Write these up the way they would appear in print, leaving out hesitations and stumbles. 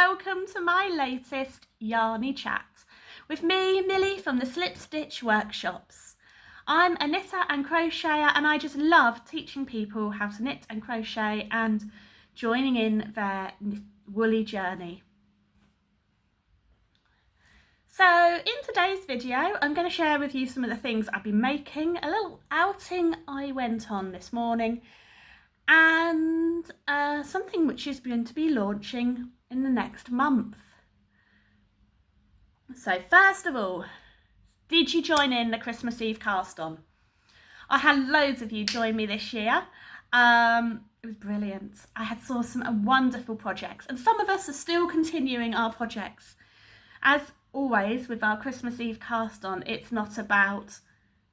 welcome to my latest Yarny chat with me, Millie from the Slip Stitch Workshops. I'm a knitter and crocheter and I just love teaching people how to knit and crochet and joining in their woolly journey. So in today's video, I'm going to share with you some of the things I've been making, a little outing I went on this morning, and something which is going to be launching in the next month. So first of all, did you join in the Christmas Eve cast on? I had loads of you join me this year. It was brilliant. I saw some wonderful projects, and some of us are still continuing our projects. As always with our Christmas Eve cast on, it's not about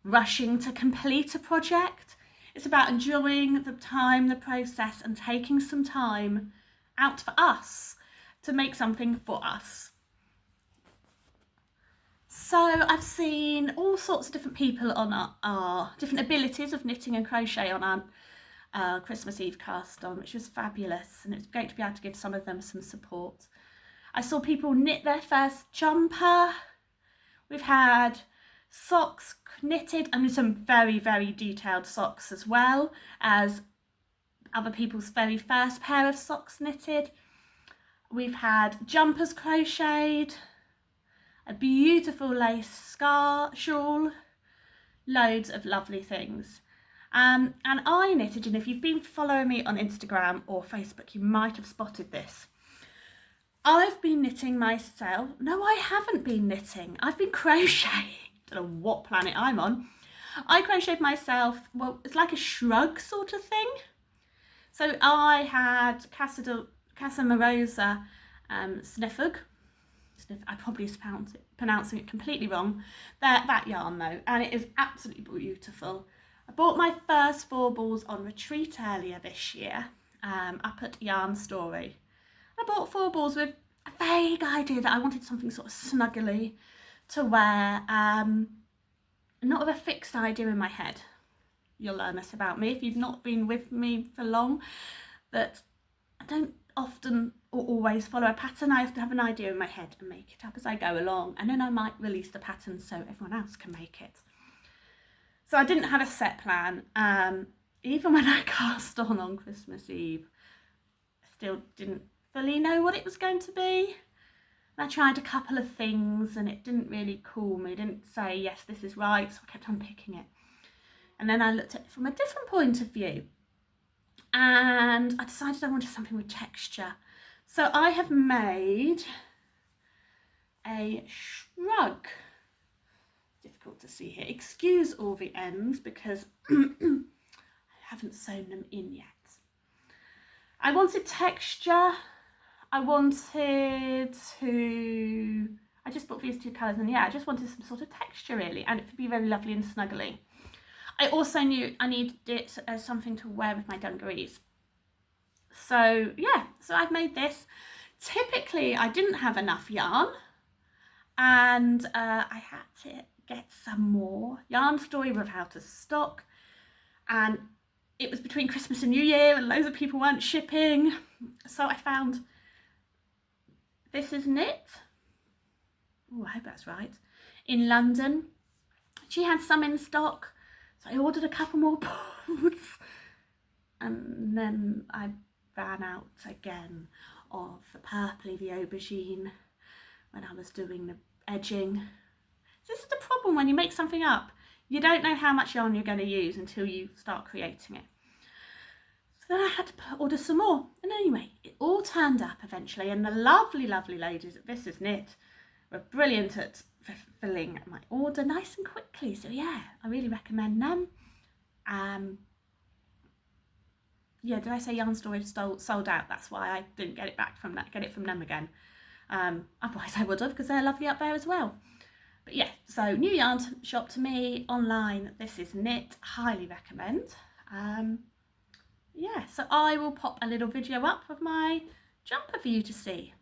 rushing to complete a project. It's about enjoying the time, the process, and taking some time out for us to make something for us. So I've seen all sorts of different people on our different abilities of knitting and crochet on our Christmas Eve cast on, which was fabulous, and it's great to be able to give some of them some support. I saw people knit their first jumper. We've had socks knitted, and some very, very detailed socks, as well as other people's very first pair of socks knitted. We've had jumpers crocheted, a beautiful lace shawl, loads of lovely things. And I knitted, and if you've been following me on Instagram or Facebook, you might have spotted this. I've been knitting myself. No, I haven't been knitting. I've been crocheting. Don't know what planet I'm on. I crocheted myself, well, it's like a shrug sort of thing. So I had Casa Morosa Snifug. I probably pronouncing it completely wrong. That yarn though, and it is absolutely beautiful. I bought my first 4 balls on retreat earlier this year, up at Yarn Story. I bought 4 balls with a vague idea that I wanted something sort of snuggly to wear, not with a fixed idea in my head. You'll learn this about me if you've not been with me for long, that I don't often or always follow a pattern. I have to have an idea in my head and make it up as I go along, and then I might release the pattern so everyone else can make it. So I didn't have a set plan. Even when I cast on Christmas Eve, I still didn't fully know what it was going to be. I tried a couple of things and it didn't really cool me. It didn't say, yes, this is right, so I kept on picking it. And then I looked at it from a different point of view, and I decided I wanted something with texture. So I have made a shrug. Difficult to see here. Excuse all the ends because I haven't sewn them in yet. I wanted texture. I just bought these 2 colours, and yeah, I just wanted some sort of texture really, and it would be very lovely and snuggly. I also knew I needed it as something to wear with my dungarees. So yeah, so I've made this. Typically I didn't have enough yarn, and I had to get some more. Yarn Story were out of stock, and it was between Christmas and New Year and loads of people weren't shipping. So I found This Is Knit. Oh, I hope that's right. In London. She had some in stock, so I ordered a couple more boards, and then I ran out again of the purpley, the aubergine, when I was doing the edging. This is the problem when you make something up. You don't know how much yarn you're going to use until you start creating it. So then I had to order some more. And anyway, it all turned up eventually, and the lovely, lovely ladies at This Is Knit were brilliant at fulfilling my order nice and quickly. So yeah, I really recommend them. Yeah, did I say Yarn Story sold out? That's why I didn't get it from them again. Otherwise I would have, because they're lovely up there as well. But yeah, so new yarn shop to me online, This Is Knit, highly recommend. Yeah, so I will pop a little video up of my jumper for you to see.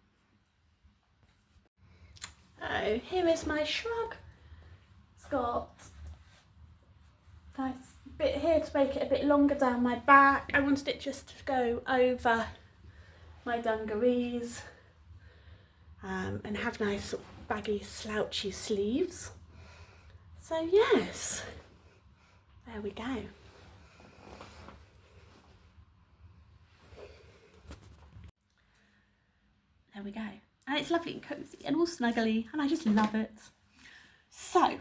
So here is my shrug. It's got a nice bit here to make it a bit longer down my back. I wanted it just to go over my dungarees. and have nice sort of baggy slouchy sleeves. So yes, there we go. There we go. And it's lovely and cosy and all snuggly, and I just love it. So,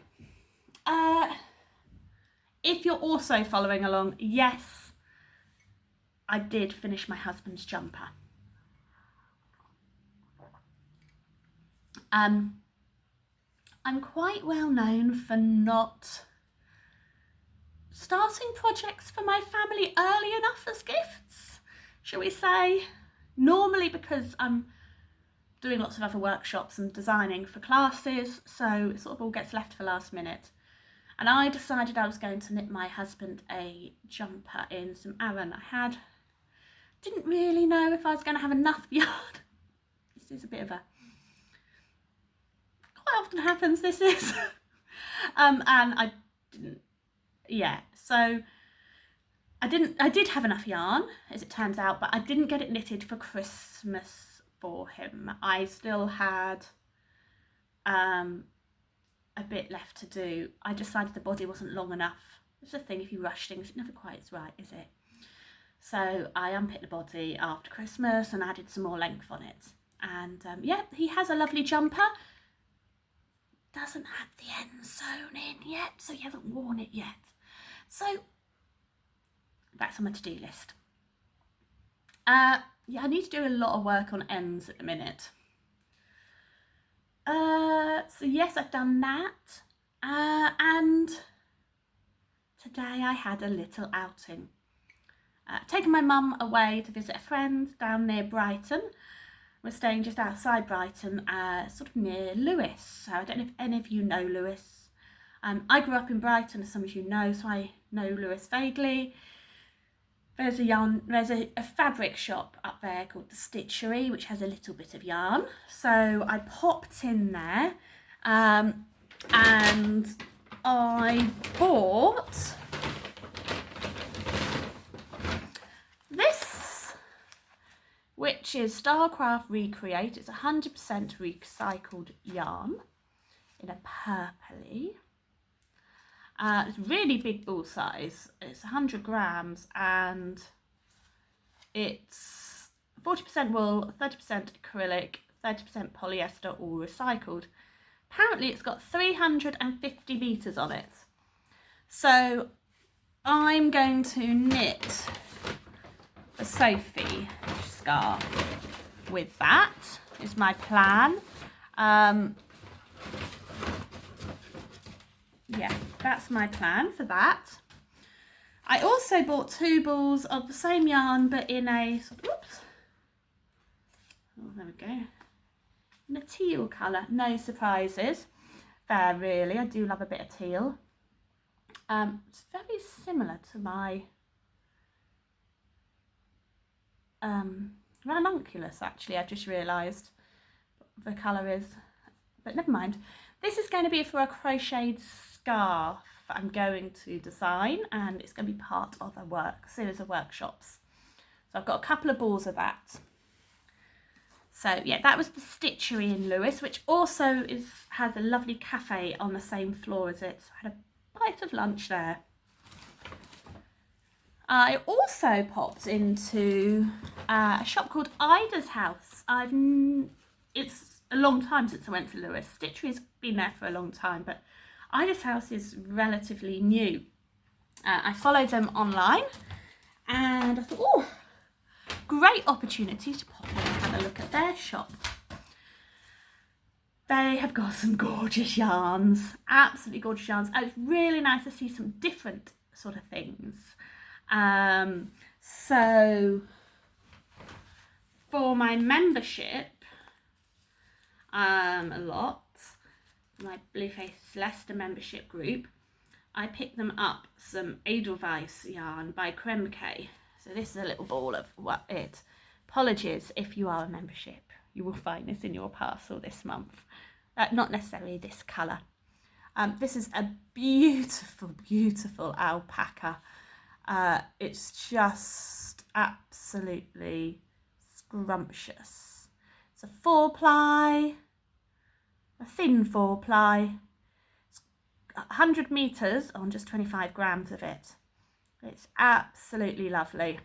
if you're also following along, yes, I did finish my husband's jumper. I'm quite well known for not starting projects for my family early enough as gifts, shall we say. Normally because I'm doing lots of other workshops and designing for classes, so it sort of all gets left for last minute. And I decided I was going to knit my husband a jumper in some Aran I didn't really know if I was going to have enough yarn. This is a bit of a, quite often happens, this is. And I didn't, yeah, so I did have enough yarn, as it turns out, but I didn't get it knitted for Christmas for him. I still had a bit left to do. I decided the body wasn't long enough. It's the thing, if you rush things, it never quite is right, is it? So I unpicked the body after Christmas and added some more length on it. And yeah, he has a lovely jumper. Doesn't have the ends sewn in yet, so he hasn't worn it yet. So that's on my to-do list. Yeah, I need to do a lot of work on ends at the minute. So yes, I've done that. And today I had a little outing. Taken my mum away to visit a friend down near Brighton. We're staying just outside Brighton, sort of near Lewes. So I don't know if any of you know Lewes. I grew up in Brighton, as some of you know, so I know Lewes vaguely. There's a fabric shop up there called the Stitchery, which has a little bit of yarn. So I popped in there, and I bought this, which is Starcraft Recreate. It's 100% recycled yarn in a purpley. It's really big ball size. It's 100 grams and it's 40% wool, 30% acrylic, 30% polyester, all recycled. Apparently it's got 350 meters on it. So I'm going to knit a Sophie scarf with that, is my plan. Yeah, that's my plan for that. I also bought 2 balls of the same yarn, but in a, oops, oh, there we go, in a teal colour. No surprises there really, I do love a bit of teal. It's very similar to my ranunculus actually, I've just realised the colour is, but never mind. This is going to be for a crocheted scarf I'm going to design, and it's going to be part of a series of workshops. So I've got a couple of balls of that. So yeah, that was the Stitchery in Lewes, which also has a lovely cafe on the same floor as it. So I had a bite of lunch there. I also popped into a shop called Ida's House. It's a long time since I went to Lewes. Stitchery's been there for a long time, but Ida's House is relatively new. I followed them online and I thought, oh, great opportunity to pop in and have a look at their shop. They have got some gorgeous yarns, absolutely gorgeous yarns. It's really nice to see some different sort of things. So for my membership, a lot, my Blueface Leicester membership group, I picked them up some Edelweiss yarn by Kremke. So this is a little ball of it. Apologies if you are a membership, you will find this in your parcel this month. Not necessarily this colour. This is a beautiful, beautiful alpaca. It's just absolutely scrumptious. It's a 4-ply, a thin 4-ply. It's 100 metres on just 25 grams of it. It's absolutely lovely.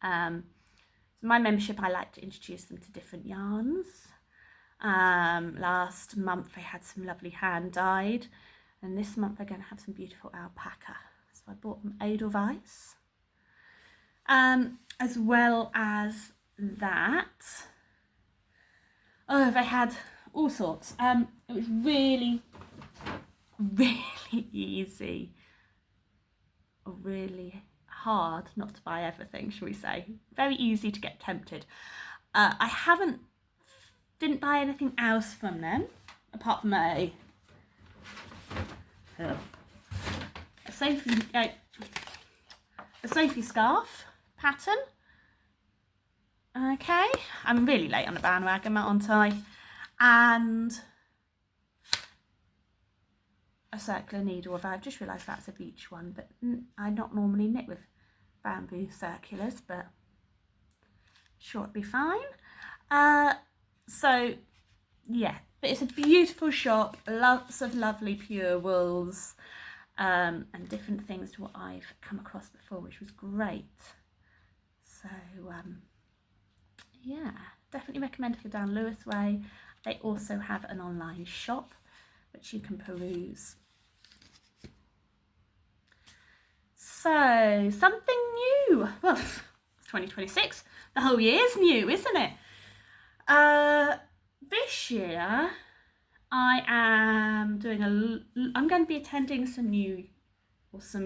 So my membership, I like to introduce them to different yarns. Last month I had some lovely hand dyed, and this month they're going to have some beautiful alpaca. So I bought them Edelweiss. As well as that, oh, they had all sorts. It was really, really easy, or really hard not to buy everything, shall we say. Very easy to get tempted. I didn't buy anything else from them apart from a Sophie scarf pattern. Okay, I'm really late on the bandwagon, aren't I? And a circular needle, although I've just realised that's a beach one, but I not normally knit with bamboo circulars, but sure it'll be fine. So yeah, but it's a beautiful shop, lots of lovely pure wools, and different things to what I've come across before, which was great. So yeah, definitely recommend if you're down Lewes Way. They also have an online shop which you can peruse. So something new. Well, it's 2026. The whole year's new, isn't it? This year I'm going to be attending some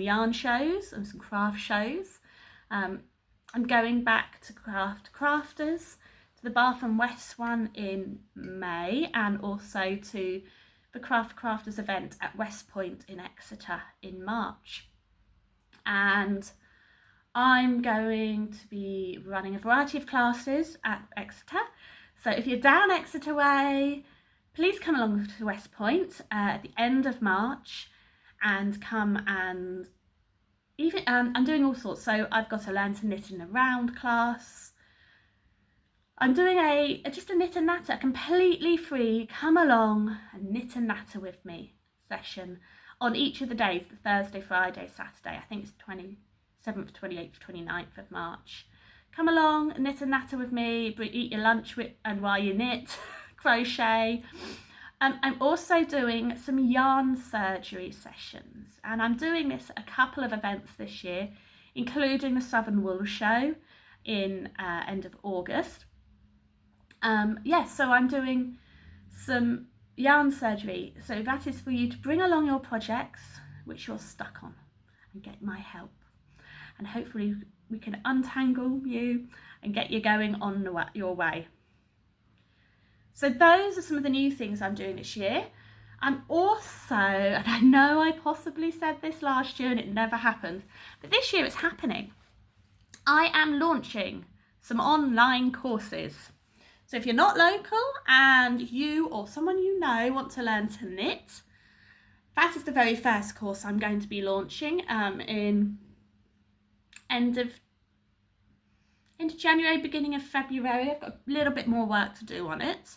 yarn shows and some craft shows. I'm going back to Crafters, to the Bath and West one in May, and also to the Crafters event at West Point in Exeter in March. And I'm going to be running a variety of classes at Exeter. So if you're down Exeter way, please come along to West Point at the end of March and come and even I'm doing all sorts. So I've got a learn to knit in a round class. I'm doing just a knit and natter, completely free, come along and knit and natter with me session on each of the days, the Thursday, Friday, Saturday. I think it's 27th, 28th, 29th of March. Come along, knit and natter with me, eat your lunch and while you knit, crochet. I'm also doing some yarn surgery sessions, and I'm doing this at a couple of events this year, including the Southern Wool Show in end of August. So I'm doing some yarn surgery. So that is for you to bring along your projects which you're stuck on and get my help. And hopefully we can untangle you and get you going on your way. So those are some of the new things I'm doing this year. I'm also, and I know I possibly said this last year and it never happened, but this year it's happening. I am launching some online courses. So if you're not local and you or someone you know want to learn to knit, that is the very first course I'm going to be launching in end of January, beginning of February. I've got a little bit more work to do on it.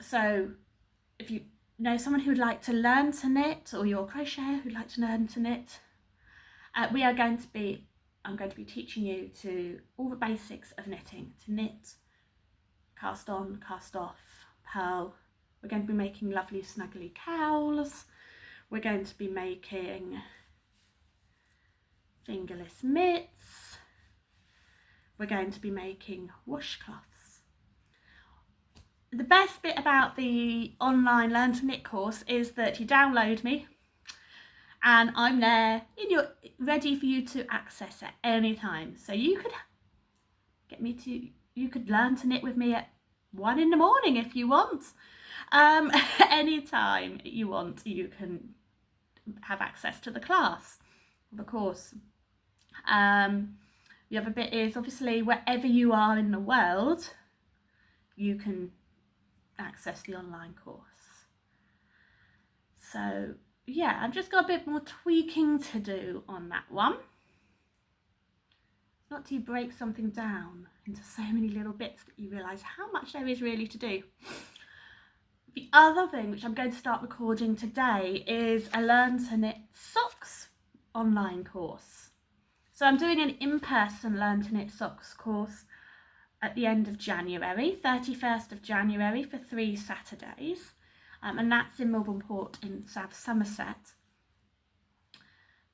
So if you know someone who would like to learn to knit, or you're a crocheter who'd like to learn to knit, I'm going to be teaching you to all the basics of knitting, to knit, cast on, cast off, purl. We're going to be making lovely snuggly cowls. We're going to be making fingerless mitts. We're going to be making washcloths. The best bit about the online Learn to Knit course is that you download me and I'm there ready for you to access at any time. So you could learn to knit with me at 1 in the morning if you want. Anytime you want, you can have access to the class, the course. The other bit is obviously wherever you are in the world, you can access the online course. So yeah, I've just got a bit more tweaking to do on that one. not till you break something down into so many little bits that you realise how much there is really to do. The other thing, which I'm going to start recording today, is a Learn to Knit Socks online course. So I'm doing an in-person Learn to Knit Socks course at the end of January, 31st of January, for 3 Saturdays. And that's in Melbourne Port in South Somerset.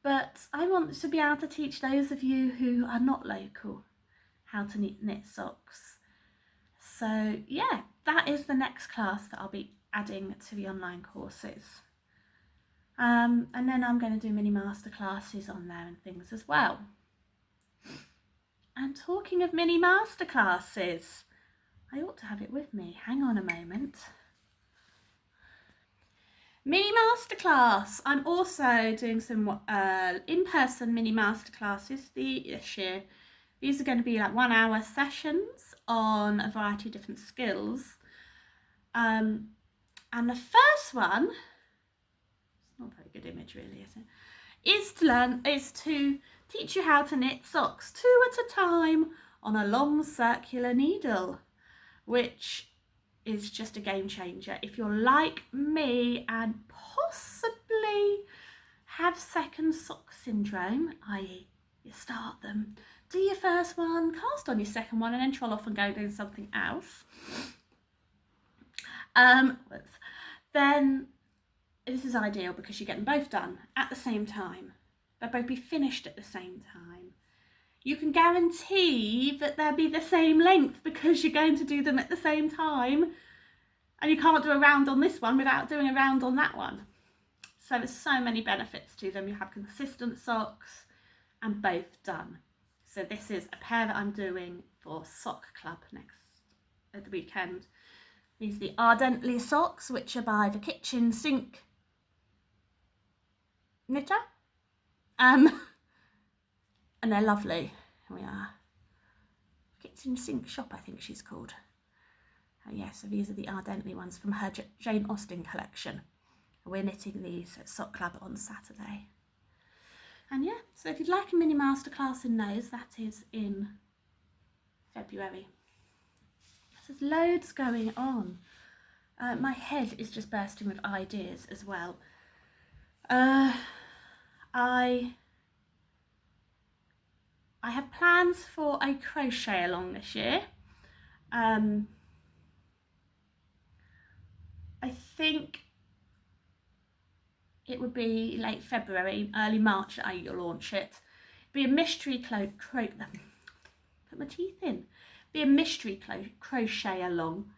But I want to be able to teach those of you who are not local how to knit socks. So yeah, that is the next class that I'll be adding to the online courses. And then I'm going to do mini master classes on there and things as well. And talking of mini master classes, I ought to have it with me. Hang on a moment. Mini masterclass. I'm also doing some in-person mini masterclasses this year. These are going to be like 1-hour sessions on a variety of different skills. And the first one, it's not a very good image really, is it? Is to teach you how to knit socks 2 at a time on a long circular needle, which is just a game changer. If you're like me and possibly have second sock syndrome, i.e. you start them, do your first one, cast on your second one, and then troll off and go do something else, then this is ideal because you get them both done at the same time. They'll both be finished at the same time. You can guarantee that they'll be the same length because you're going to do them at the same time, and you can't do a round on this one without doing a round on that one. So there's so many benefits to them. You have consistent socks and both done. So this is a pair that I'm doing for Sock Club at the weekend. These are the Ardently socks, which are by the Kitchen Sink Knitter. And they're lovely. Here we are. Kitchen Sink Shop, I think she's called. Oh yeah, so these are the Ardently ones from her Jane Austen collection. We're knitting these at Sock Club on Saturday. And yeah, so if you'd like a mini masterclass in those, that is in February. So there's loads going on. My head is just bursting with ideas as well. I have plans for a crochet along this year. I think it would be late February, early March that I'll launch it. It'd be a mystery put my teeth in. Be a mystery crochet along.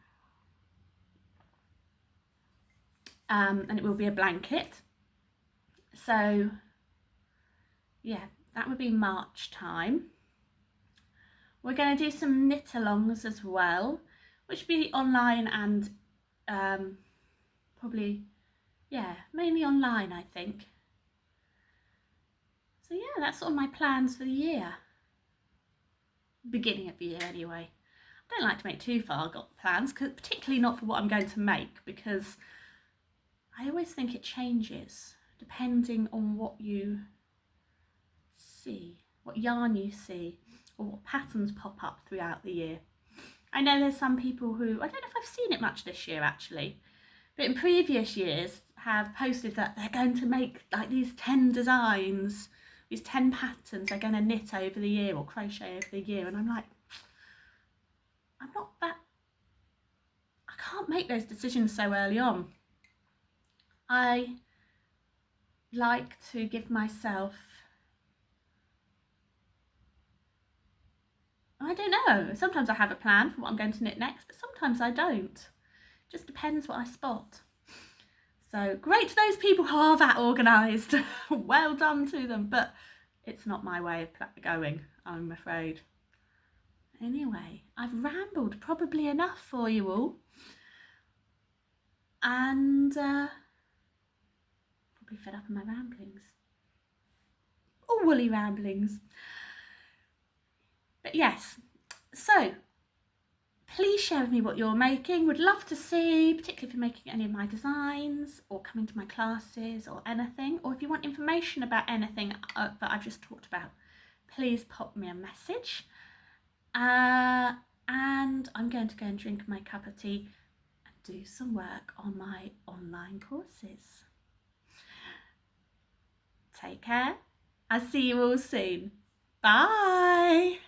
And it will be a blanket. So yeah, that would be March time. We're going to do some knit alongs as well, which will be online and probably, yeah, mainly online, I think. So yeah, that's sort of my plans for the year. Beginning of the year anyway. I don't like to make too far got plans, particularly not for what I'm going to make, because I always think it changes depending on what you see, what yarn you see, or what patterns pop up throughout the year. I know there's some people who, I don't know if I've seen it much this year actually, but in previous years have posted that they're going to make like these 10 designs, these 10 patterns they're going to knit over the year or crochet over the year, and I'm like, I'm not that, I can't make those decisions so early on. I like to give myself, I don't know, sometimes I have a plan for what I'm going to knit next, but sometimes I don't. Just depends what I spot. So great to those people who are that organised. Well done to them, but it's not my way of going, I'm afraid. Anyway, I've rambled probably enough for you all. And probably fed up of my ramblings. Or woolly ramblings. But yes, so please share with me what you're making. Would love to see, particularly if you're making any of my designs or coming to my classes or anything, or if you want information about anything that I've just talked about, please pop me a message. And I'm going to go and drink my cup of tea and do some work on my online courses. Take care. I'll see you all soon. Bye.